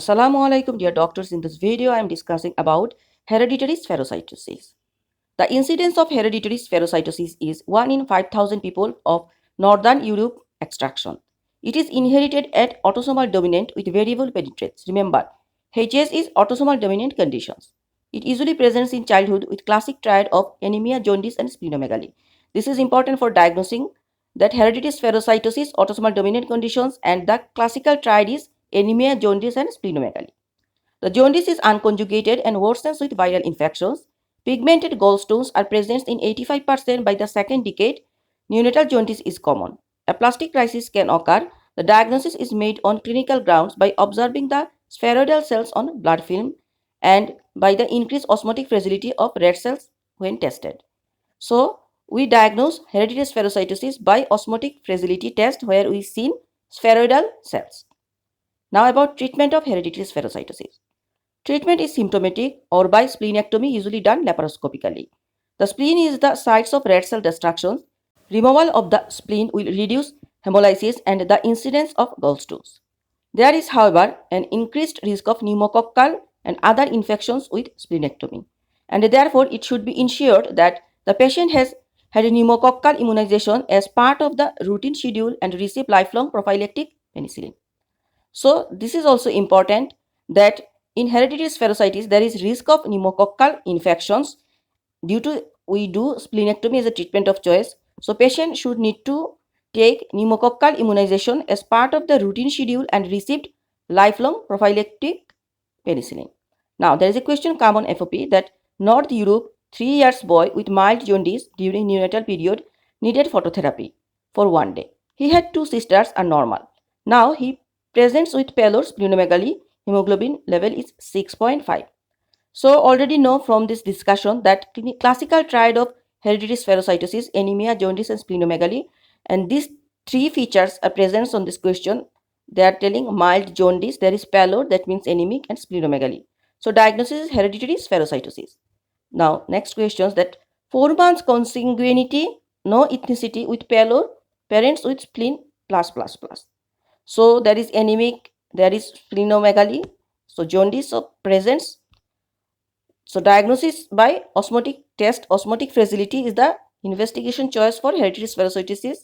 Assalamu alaikum dear doctors. In this video I am discussing about hereditary spherocytosis. The incidence of hereditary spherocytosis is 1 in 5,000 people of Northern Europe extraction. It is inherited at autosomal dominant with variable penetrates. Remember, HS is autosomal dominant conditions. It usually presents in childhood with classic triad of anemia, jaundice and splenomegaly. This is important for diagnosing that hereditary spherocytosis, autosomal dominant conditions, and the classical triad is anemia, jaundice and splenomegaly. The jaundice is unconjugated and worsens with viral infections. Pigmented gallstones are present in 85% by the second decade. Neonatal jaundice is common. Aplastic crisis can occur. The diagnosis is made on clinical grounds by observing the spheroidal cells on blood film and by the increased osmotic fragility of red cells when tested. So, we diagnose hereditary spherocytosis by osmotic fragility test where we see spheroidal cells. Now about treatment of hereditary spherocytosis. Treatment is symptomatic or by splenectomy, usually done laparoscopically. The spleen is the site of red cell destruction. Removal of the spleen will reduce hemolysis and the incidence of gallstones. There is, however, an increased risk of pneumococcal and other infections with splenectomy, and therefore it should be ensured that the patient has had a pneumococcal immunization as part of the routine schedule and receive lifelong prophylactic penicillin. So this is also important that in hereditary spherocytosis there is risk of pneumococcal infections due to we do splenectomy as a treatment of choice. So patient should need to take pneumococcal immunization as part of the routine schedule and received lifelong prophylactic penicillin. Now there is a question come on FOP that North Europe 3 years boy with mild jaundice during neonatal period needed phototherapy for 1 day. He had 2 sisters are normal. Now he presents with pallor splenomegaly, hemoglobin level is 6.5. So already know from this discussion that classical triad of hereditary spherocytosis, anemia, jaundice and splenomegaly, and these 3 features are present on this question. They are telling mild jaundice, there is pallor, that means anemic, and splenomegaly. So diagnosis is hereditary spherocytosis. Now next questions that 4 months consanguinity, no ethnicity with pallor, parents with spleen plus plus plus. So there is anemic, there is splenomegaly, so jaundice of presence. So diagnosis by osmotic test, osmotic fragility is the investigation choice for hereditary spherocytosis.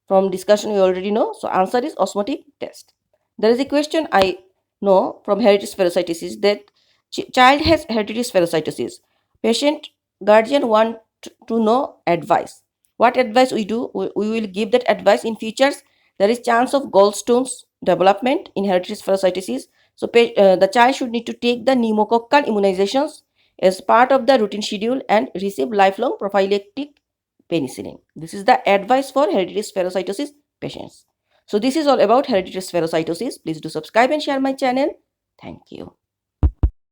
From discussion we already know. So answer is osmotic test. There is a question I know from hereditary spherocytosis that child has hereditary spherocytosis. Patient guardian want to know advice. What advice we do? We will give that advice in features. There is chance of gallstones development in hereditary spherocytosis. So the child should need to take the pneumococcal immunizations as part of the routine schedule and receive lifelong prophylactic penicillin. This is the advice for hereditary spherocytosis patients. So this is all about hereditary spherocytosis. Please do subscribe and share my channel. Thank you.